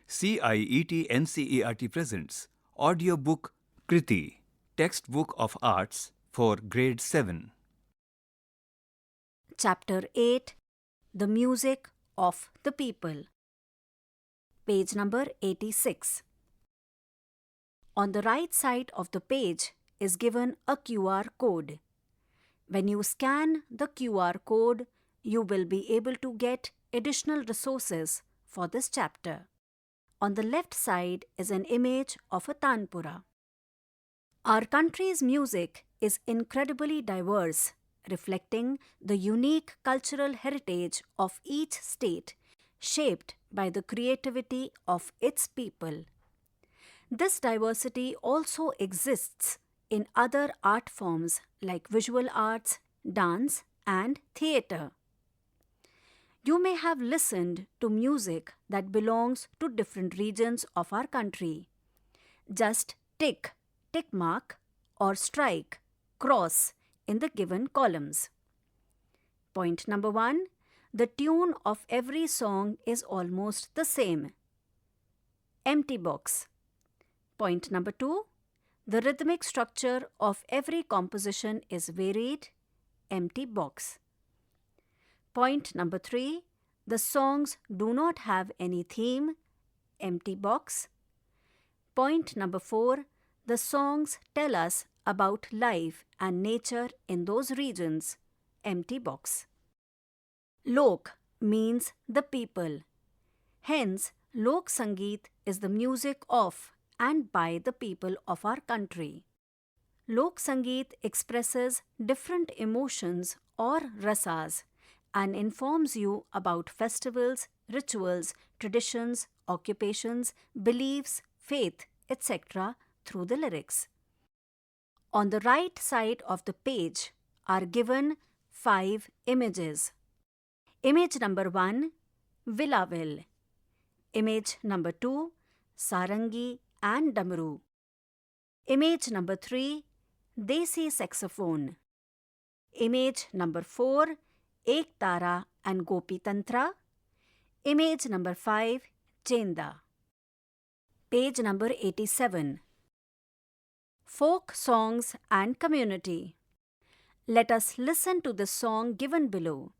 CIET NCERT presents audiobook Kriti, Textbook of Arts for Grade 7. Chapter 8 The Music of the People. Page number 86. On the right side of the page is given a QR code. When you scan the QR code, you will be able to get additional resources for this chapter. On the left side is an image of a tanpura. Our country's music is incredibly diverse, reflecting the unique cultural heritage of each state, shaped by the creativity of its people. This diversity also exists in other art forms like visual arts, dance, and theatre. You may have listened to music that belongs to different regions of our country. Just tick mark, or strike, cross in the given columns. Point number 1. The tune of every song is almost the same. Empty box. Point number 2. The rhythmic structure of every composition is varied. Empty box. Point number 3. The songs do not have any theme. Empty box. Point number 4. The songs tell us about life and nature in those regions. Empty box. Lok means the people. Hence, Lok Sangeet is the music of and by the people of our country. Lok Sangeet expresses different emotions or rasas and informs you about festivals, rituals, traditions, occupations, beliefs, faith, etc. through the lyrics. On the right side of the page are given 5 images. Image number 1, Villaville. Image number 2, Sarangi and Damru. Image number 3, Desi saxophone. Image number 4, Ek Tara and Gopi Tantra. Image number 5, Chenda. Page number 87. Folk songs and community. Let us listen to the song given below.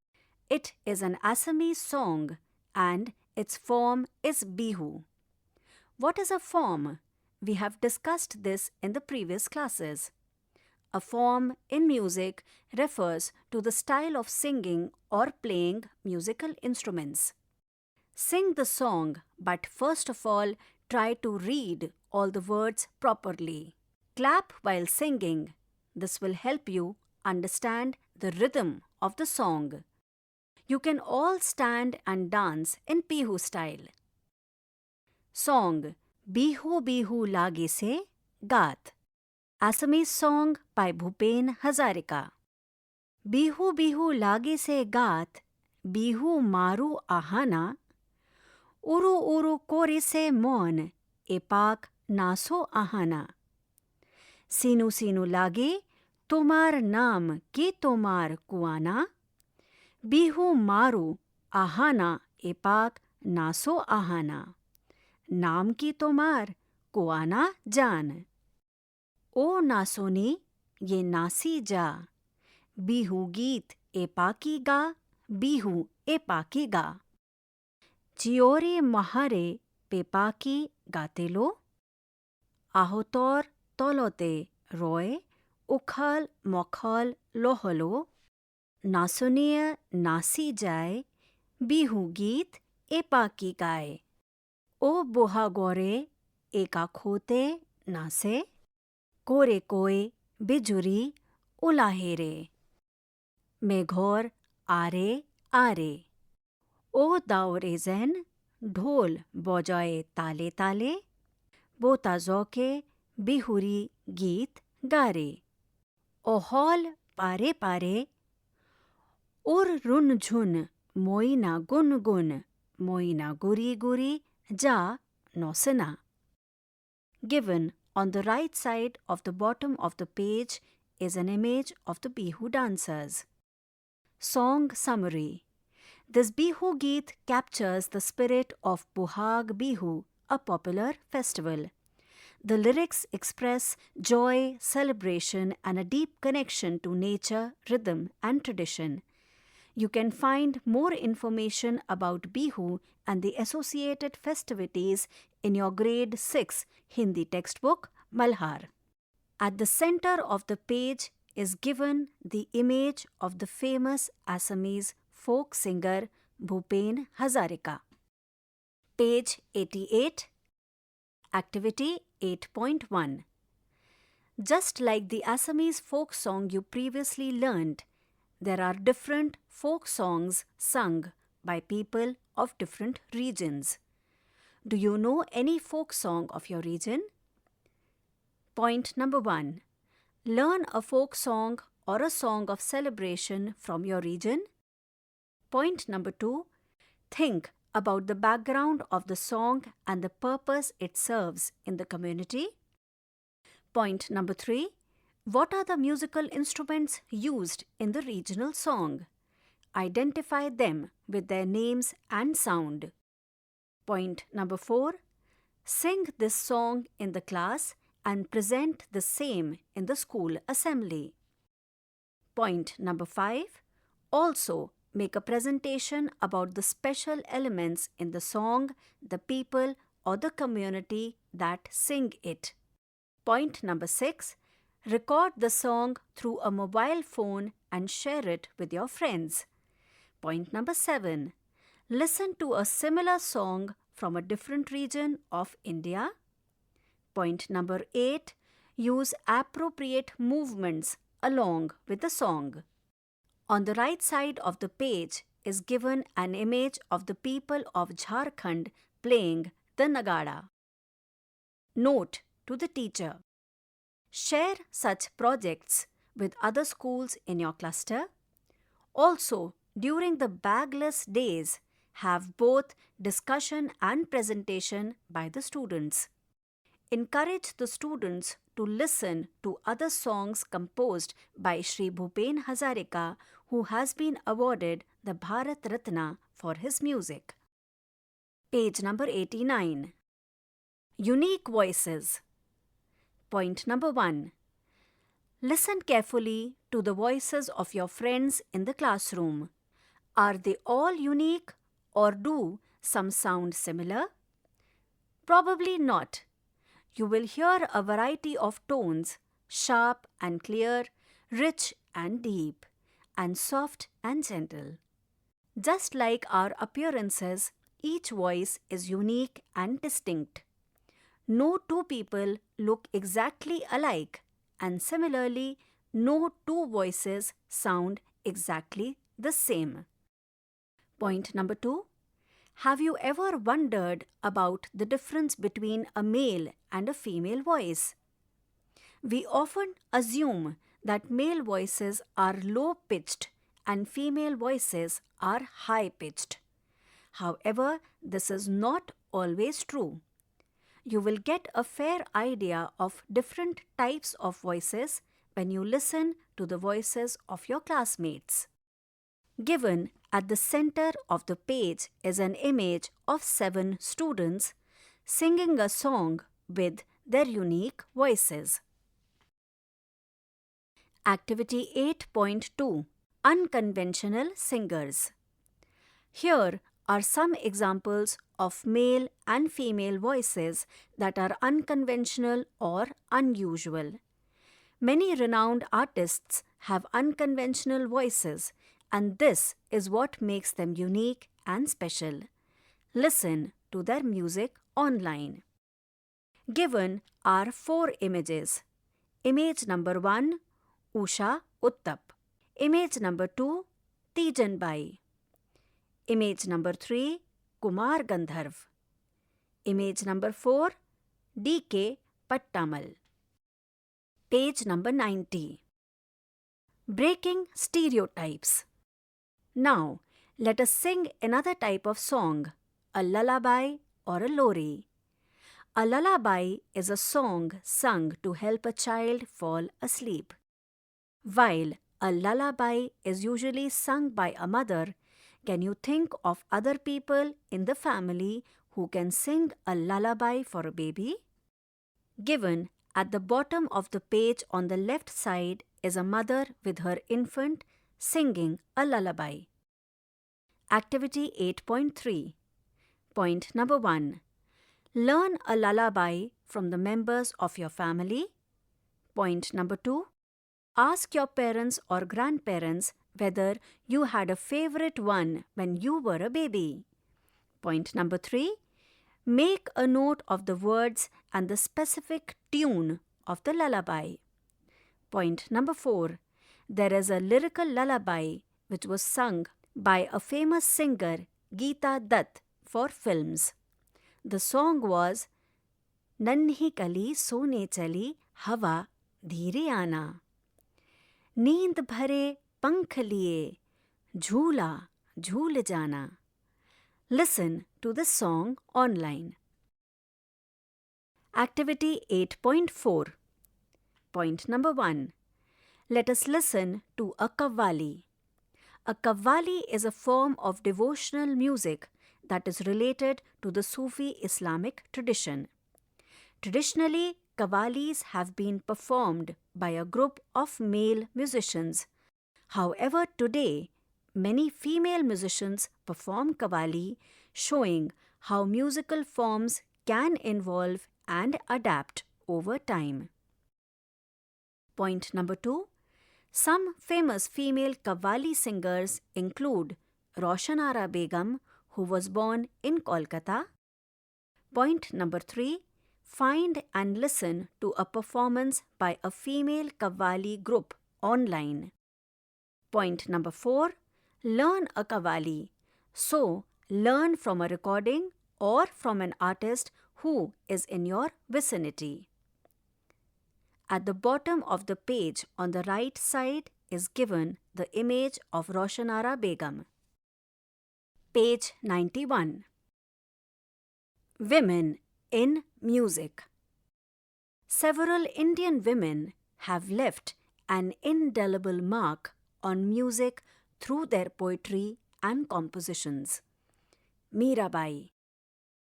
It is an Assamese song and its form is Bihu. What is a form? We have discussed this in the previous classes. A form in music refers to the style of singing or playing musical instruments. Sing the song, but first of all, try to read all the words properly. Clap while singing. This will help you understand the rhythm of the song. You can all stand and dance in Bihu style. Song Bihu Bihu Lage Se Gaat. Assamese song by Bhupen Hazarika. Bihu Bihu Lage Se Gaat, Bihu Maru Ahana, Uru Uru Kore Se Mon, Epak Naso Ahana. Sinu Sinu Lage, Tomar Naam Ke Tomar Kuana, Bihu Maru Ahana, Epak Naso Ahana. Naam Ki Tomar, Kuana Jan. O Nasoni, Ye Nasi Ja. Bihu Geet Epaki Ga, Bihu Epaki Ga. Chiore Mahare Pepaki Gatelo. Ahotor Tolote Roy, Ukhal Mokhal Loholo. Nasoniya Nasi Jai, Bihu Geet Epaki Gaye. O Boha Gore Eka Khote Nase. Kore Koe Bijuri Ulahere. Meghor Are Are. O Daorezen Dhol Bojaye Tale Tale. Bota Zoke Bihuri Geet Gare. O Hol Pare Pare. Ur Run Jhun Moina Gun Gun Moina Guri Guri Ja Nosana. Given on the right side of the bottom of the page is an image of the Bihu dancers. Song summary. This Bihu Geet captures the spirit of Bohag Bihu, a popular festival. The lyrics express joy, celebration, and a deep connection to nature, rhythm, and tradition. You can find more information about Bihu and the associated festivities in your grade 6 Hindi textbook, Malhar. At the center of the page is given the image of the famous Assamese folk singer Bhupen Hazarika. Page 88, Activity 8.1. Just like the Assamese folk song you previously learned, there are different folk songs sung by people of different regions. Do you know any folk song of your region? Point number 1. Learn a folk song or a song of celebration from your region. Point number 2. Think about the background of the song and the purpose it serves in the community. Point number 3. What are the musical instruments used in the regional song? Identify them with their names and sound. Point number 4. Sing this song in the class and present the same in the school assembly. Point number 5. Also, make a presentation about the special elements in the song, the people, or the community that sing it. Point number 6. Record the song through a mobile phone and share it with your friends. Point number 7. Listen to a similar song from a different region of India. Point number 8. Use appropriate movements along with the song. On the right side of the page is given an image of the people of Jharkhand playing the Nagada. Note to the teacher. Share such projects with other schools in your cluster. Also, during the bagless days, have both discussion and presentation by the students. Encourage the students to listen to other songs composed by Shri Bhupen Hazarika, who has been awarded the Bharat Ratna for his music. Page number 89. Unique voices. Point number 1. Listen carefully to the voices of your friends in the classroom. Are they all unique or do some sound similar? Probably not. You will hear a variety of tones, sharp and clear, rich and deep, and soft and gentle. Just like our appearances, each voice is unique and distinct. No two people look exactly alike, and similarly, no two voices sound exactly the same. Point number 2. Have you ever wondered about the difference between a male and a female voice? We often assume that male voices are low-pitched and female voices are high-pitched. However, this is not always true. You will get a fair idea of different types of voices when you listen to the voices of your classmates. Given at the center of the page is an image of 7 students singing a song with their unique voices. Activity 8.2. Unconventional Singers. Here are some examples of male and female voices that are unconventional or unusual. Many renowned artists have unconventional voices, and this is what makes them unique and special. Listen to their music online. Given are 4 images. Image number 1, Usha Uttap. Image number 2, Tijan Bai. Image number 3, Kumar Gandharv. Image number 4, D.K. Pattamal. Page number 90. Breaking stereotypes. Now, let us sing another type of song, a lullaby or a lori. A lullaby is a song sung to help a child fall asleep. While a lullaby is usually sung by a mother, can you think of other people in the family who can sing a lullaby for a baby? Given at the bottom of the page on the left side is a mother with her infant singing a lullaby. Activity 8.3. Point number 1. Learn a lullaby from the members of your family. Point number 2. Ask your parents or grandparents whether you had a favorite one when you were a baby. Point number 3. Make a note of the words and the specific tune of the lullaby. Point number 4. There is a lyrical lullaby which was sung by a famous singer, Geeta Dutt, for films. The song was Nanhi Kali Sone Chali Hawa Dheere Aana. नींद भरे पंख लिए झूला झूल जाना. Listen to the song online. Activity 8.4. Point number 1. Let us listen to a qawwali. A qawwali is a form of devotional music that is related to the Sufi Islamic tradition. Traditionally, qawwalis have been performed by a group of male musicians. However, today, many female musicians perform qawwali, showing how musical forms can evolve and adapt over time. Point number 2. Some famous female qawwali singers include Roshan Ara Begum, who was born in Kolkata. Point number 3. Find and listen to a performance by a female qawwali group online. Point number 4. Learn a qawwali. So, learn from a recording or from an artist who is in your vicinity. At the bottom of the page on the right side is given the image of Roshan Ara Begum. Page 91. Women in music. Several Indian women have left an indelible mark on music through their poetry and compositions. Mirabai.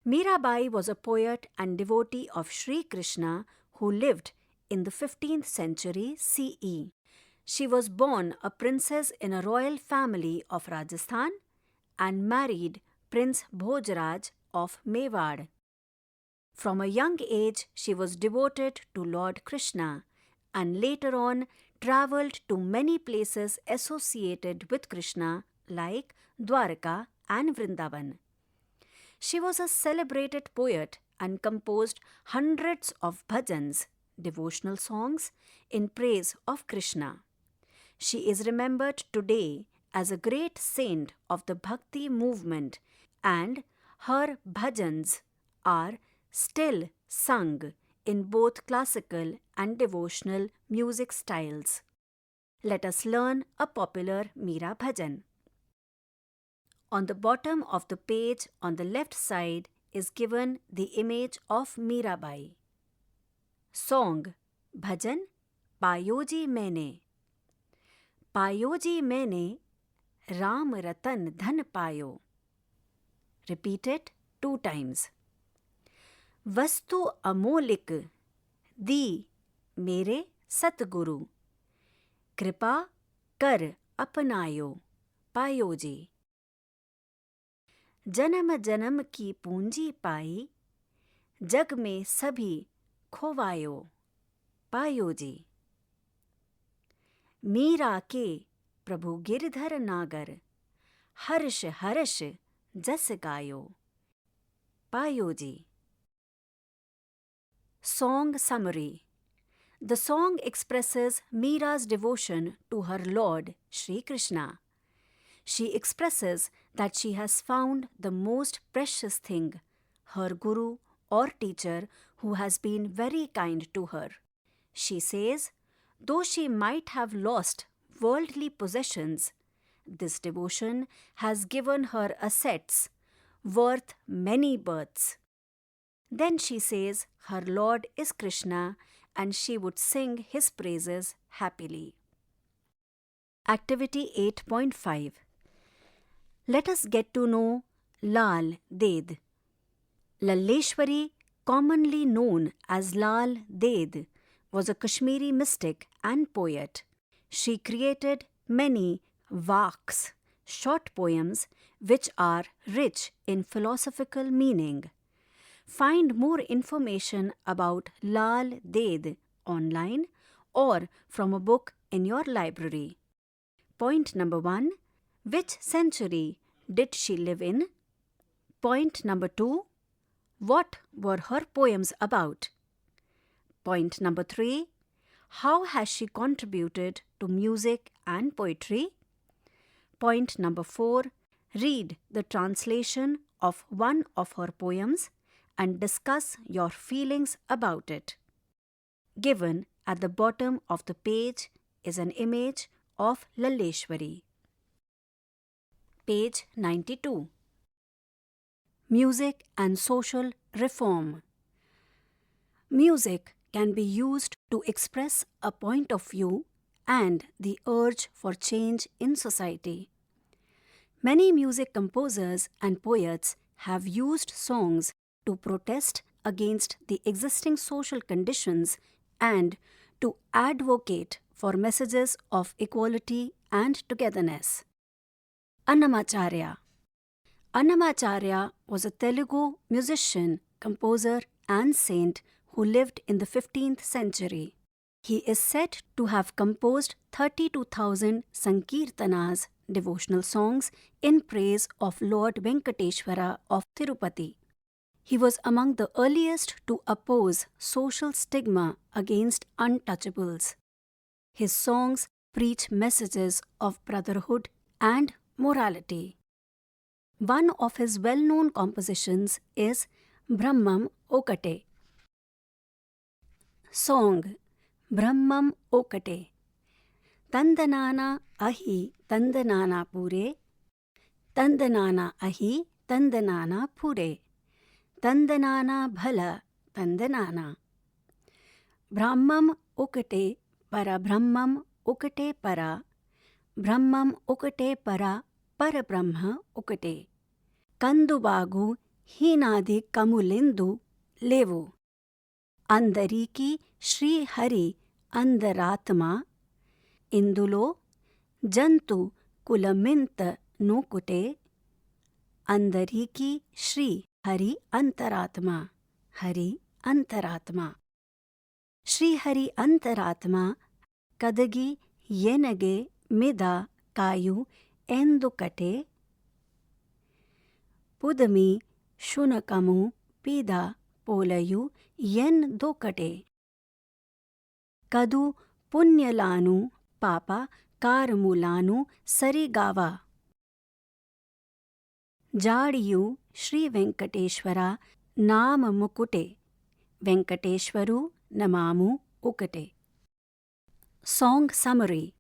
Mirabai was a poet and devotee of Sri Krishna who lived in the 15th century CE. She was born a princess in a royal family of Rajasthan and married Prince Bhojraj of Mewar. From a young age, she was devoted to Lord Krishna and later on travelled to many places associated with Krishna like Dwarka and Vrindavan. She was a celebrated poet and composed hundreds of bhajans, devotional songs, in praise of Krishna. She is remembered today as a great saint of the Bhakti movement, and her bhajans are still sung in both classical and devotional music styles. Let us learn a popular Meera bhajan. On the bottom of the page on the left side is given the image of Mirabai. Song Bhajan Payoji Maine. Payoji Maine Ram Ratan Dhan Payo. Repeat it 2 times. Vastu Amolik Di Mere Satguru. Kripa Kar Apanayo Payoji. जन्म जन्म की पूंजी पाई, जग में सभी खोवायो पायो जी. मीरा के प्रभु गिरधर नागर, हर्ष हर्ष जस गायो पायो जी. Song summary. The song expresses Meera's devotion to her Lord Sri Krishna. She expresses that she has found the most precious thing, her guru or teacher who has been very kind to her. She says, though she might have lost worldly possessions, this devotion has given her assets worth many births. Then she says her Lord is Krishna and she would sing his praises happily. Activity 8.5. Let us get to know Lal Ded. Lalleshwari, commonly known as Lal Ded, was a Kashmiri mystic and poet. She created many waqs, short poems, which are rich in philosophical meaning. Find more information about Lal Ded online or from a book in your library. Point number 1. Which century did she live in? Point number 2. What were her poems about? Point number 3. How has she contributed to music and poetry? Point number 4. Read the translation of one of her poems and discuss your feelings about it. Given at the bottom of the page is an image of Lalleshwari. Page 92. Music and social reform. Music can be used to express a point of view and the urge for change in society. Many music composers and poets have used songs to protest against the existing social conditions and to advocate for messages of equality and togetherness. Annamacharya. Annamacharya was a Telugu musician, composer, and saint who lived in the 15th century. He is said to have composed 32,000 Sankirtanas, devotional songs, in praise of Lord Venkateshwara of Tirupati. He was among the earliest to oppose social stigma against untouchables. His songs preach messages of brotherhood and morality. One of his well-known compositions is Brahmam Okate. Song Brahmam Okate. Tandanana ahi tandanana pure, tandanana ahi tandanana pure, tandanana bhala tandanana. Brahmam Okate para Brahmam Okate para, Brahmam Okate para Parabrahma Okate. Kandubagu heenadi kamulindu levu. Andariki Shri Hari Andaratma. Indulo Jantu Kulamint Nokute. Andariki Shri Hari Antaratma. Hari Antaratma. Shri Hari Antaratma Kadagi Yenage Mida Kayu Endukate. Pudami Shunakamu Pida Polayu Yen Dokate. Kadu Punyalanu Papa Karmulanu Sarigava. Jadiyu Shri Venkateshwara Nam Mukute. Venkateshwaru Namamu Ukate. Song summary.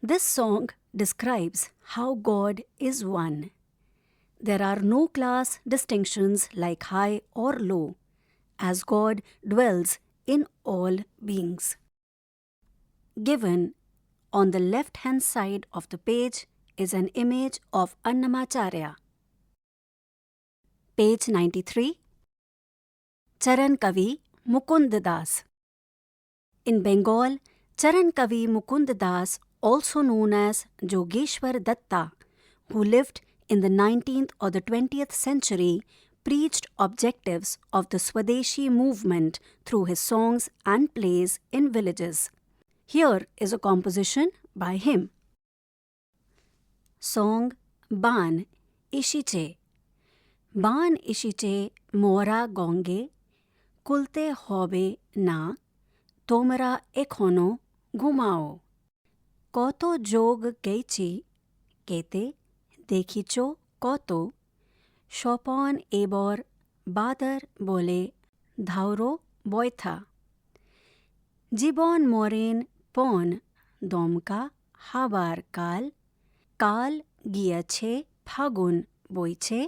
This song describes how God is one. There are no class distinctions like high or low, as God dwells in all beings. Given on the left-hand side of the page is an image of Annamacharya. Page 93. Charan Kavi Mukund Das. In Bengal, Charan Kavi Mukund Das, also known as Jogeshwar Datta, who lived in the 19th or the 20th century, preached objectives of the Swadeshi movement through his songs and plays in villages. Here is a composition by him. Song Ban Ishiche. Ban Ishiche Mora Gonge, Kulte Hobe Na, Tomara Ekhono Gumao. Koto Jog Geichi, Kete, Dekicho Koto, Chopon Ebor, Badar Bole, Dhauro Boitha. Jibon Moren Pon, Domka, Habar Kal, Kal Giache, Phagun Boiche,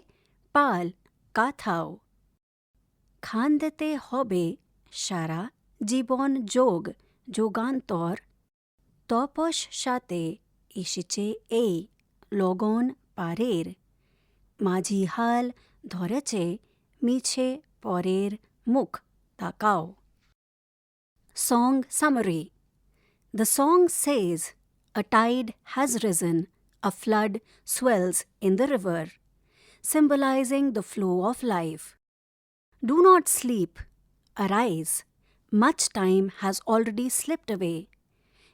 Pal Kathao. Khandete Hobe, Shara, Jibon Jog, Jogantor, Toposh Shate, Ishiche E, Logon Parer, Maji Hal, Dhoreche, Miche Porer Muk Takao. Song summary. The song says, a tide has risen, a flood swells in the river, symbolizing the flow of life. Do not sleep, arise. Much time has already slipped away.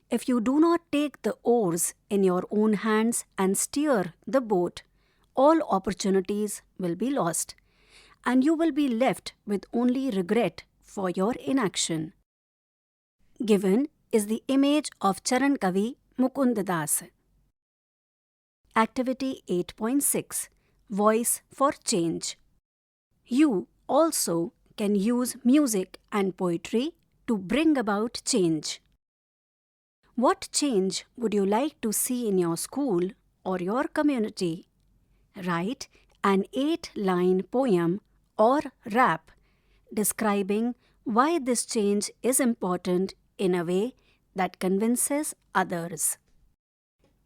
If you do not take the oars in your own hands and steer the boat, all opportunities will be lost, and you will be left with only regret for your inaction. Given is the image of Charan Kavi Mukund Das. Activity 8.6 Voice for Change. You also can use music and poetry to bring about change. What change would you like to see in your school or your community? Write an 8-line poem or rap describing why this change is important in a way that convinces others.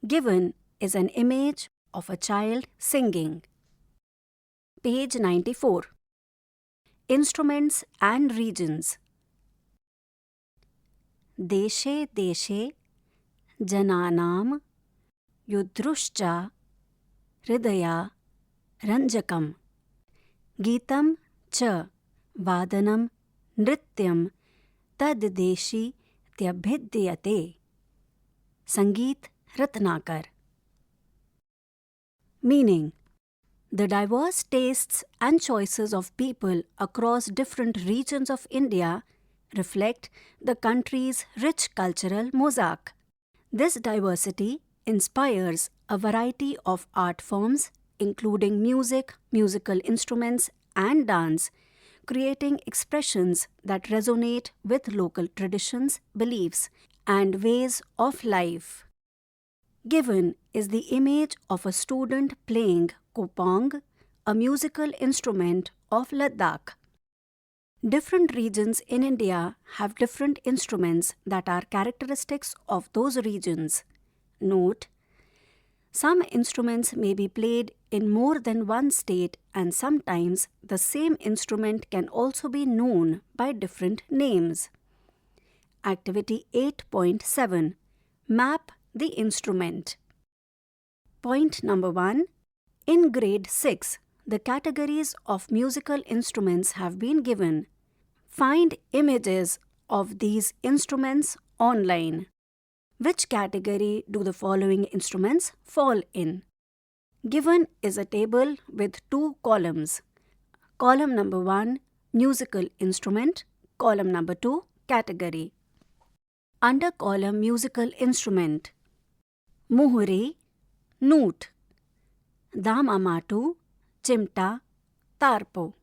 Given is an image of a child singing. Page 94. Instruments and regions. Deshe deshe jananam yudruscha hridaya ranjakam Geetam cha vadanam nrityam taddeshi tyabhidyate. Sangeet Ratnakar. Meaning. The diverse tastes and choices of people across different regions of India reflect the country's rich cultural mosaic. This diversity inspires a variety of art forms, including music, musical instruments, and dance, creating expressions that resonate with local traditions, beliefs, and ways of life. Given is the image of a student playing kopong, a musical instrument of Ladakh. Different regions in India have different instruments that are characteristics of those regions. Note: some instruments may be played in more than one state, and sometimes the same instrument can also be known by different names. Activity 8.7 Map the instrument. Point number 1. In grade 6, the categories of musical instruments have been given. Find images of these instruments online. Which category do the following instruments fall in? Given is a table with 2 columns. Column number 1, musical instrument. Column number 2, category. Under column musical instrument, Muhuri, Nut, Damamatu, Chimta, Tarpo.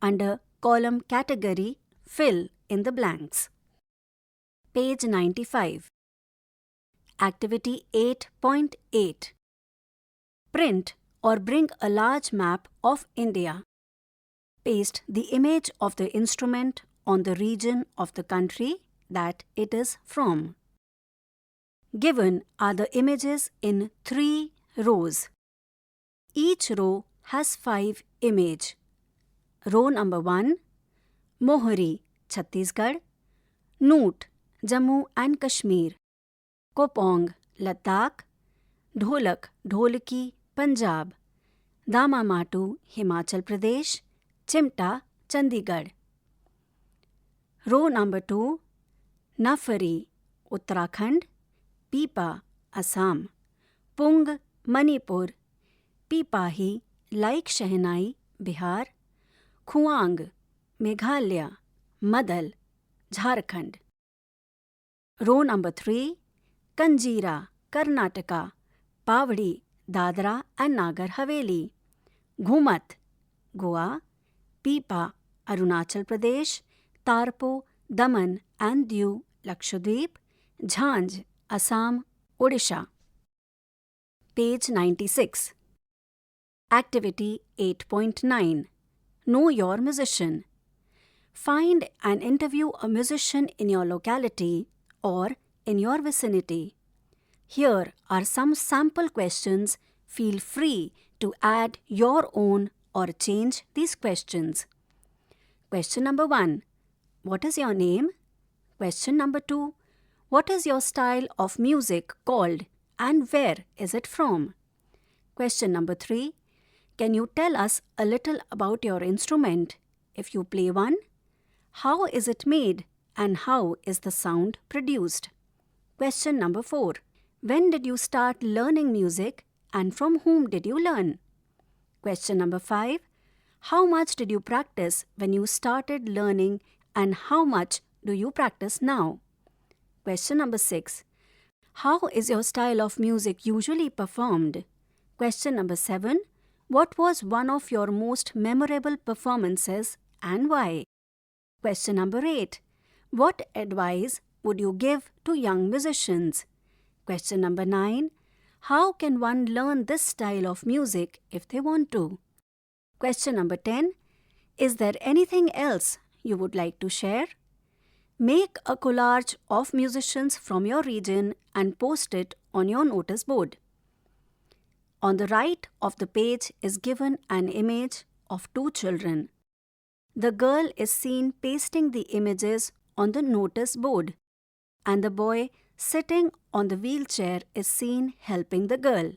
Under column category, fill in the blanks. Page 95. Activity 8.8 Print or bring a large map of India. Paste the image of the instrument on the region of the country that it is from. Given are the images in 3 rows. Each row has 5 images. Row number 1, Mohri, Chhattisgarh, Noot, Jammu and Kashmir, Kopong, Ladakh, Dholak, Dholki, Punjab, Damamatu, Himachal Pradesh, Chimta, Chandigarh. Row number 2, Nafari, Uttarakhand, Pipa, Assam, Pung, Manipur, Pipahi, like Shehnai, Bihar, Khuang, Meghalaya, Madal, Jharkhand. Row number 3, Kanjira, Karnataka, Pavadi, Dadra and Nagar Haveli, Ghumat, Goa, Pipa, Arunachal Pradesh, Tarpo, Daman and Diu, Lakshadweep, Jhanj, Assam, Odisha. Page 96. Activity 8.9 Know your musician. Find and interview a musician in your locality or in your vicinity. Here are some sample questions. Feel free to add your own or change these questions. Question number 1. What is your name? Question number 2. What is your style of music called and where is it from? Question number 3. Can you tell us a little about your instrument? If you play one, how is it made and how is the sound produced? Question number 4. When did you start learning music and from whom did you learn? Question number 5. How much did you practice when you started learning and how much do you practice now? Question number 6. How is your style of music usually performed? Question number 7. What was one of your most memorable performances and why? Question number 8. What advice would you give to young musicians? Question number 9. How can one learn this style of music if they want to? Question number 10. Is there anything else you would like to share? Make a collage of musicians from your region and post it on your notice board. On the right of the page is given an image of two children. The girl is seen pasting the images on the notice board, and the boy sitting on the wheelchair is seen helping the girl.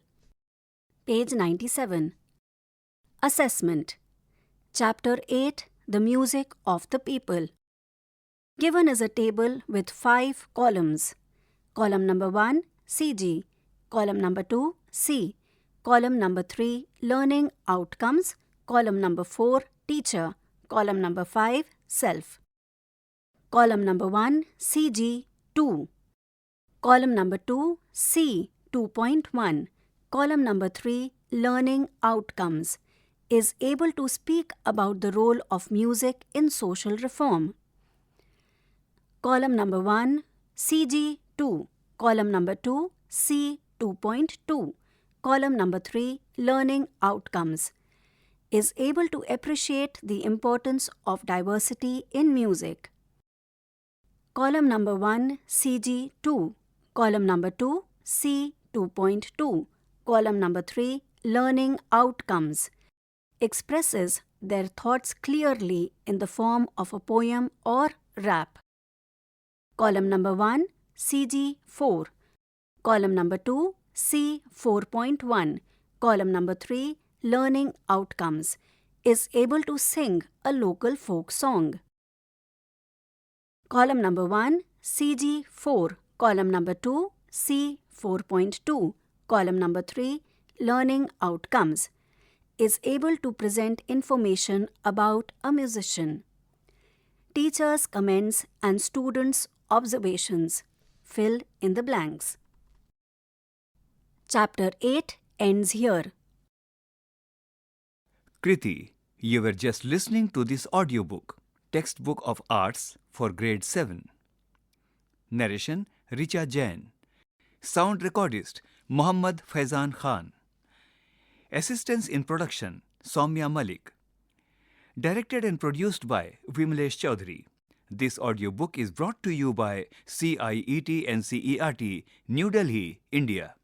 Page 97. Assessment. Chapter 8. The Music of the People. Given is a table with 5 columns. Column number 1, CG. Column number 2, C. Column number 3, Learning Outcomes. Column number 4, Teacher. Column number 5, Self. Column number 1, CG 2. Column number 2, C 2.1. Column number 3, Learning Outcomes. Is able to speak about the role of music in social reform. Column number 1, CG 2. Column number 2, C 2.2. Column number 3, Learning Outcomes. Is able to appreciate the importance of diversity in music. Column number 1, CG 2. Column number 2, C 2.2. Column number 3, Learning Outcomes. Expresses their thoughts clearly in the form of a poem or rap. Column number 1, CG 4. Column number 2, C 4.1. Column number 3, Learning Outcomes. Is able to sing a local folk song. Column number 1, CG 4. Column number 2, C 4.2. Column number 3, Learning Outcomes. Is able to present information about a musician. Teachers' comments and students' observations. Fill in the blanks. Chapter 8 ends here. Kriti, you were just listening to this audiobook, Textbook of Arts for Grade 7. Narration, Richa Jain. Sound recordist, Muhammad Faizan Khan. Assistance in production, Soumya Malik. Directed and produced by Vimlesh Chaudhary. This audiobook is brought to you by CIET NCERT, New Delhi, India.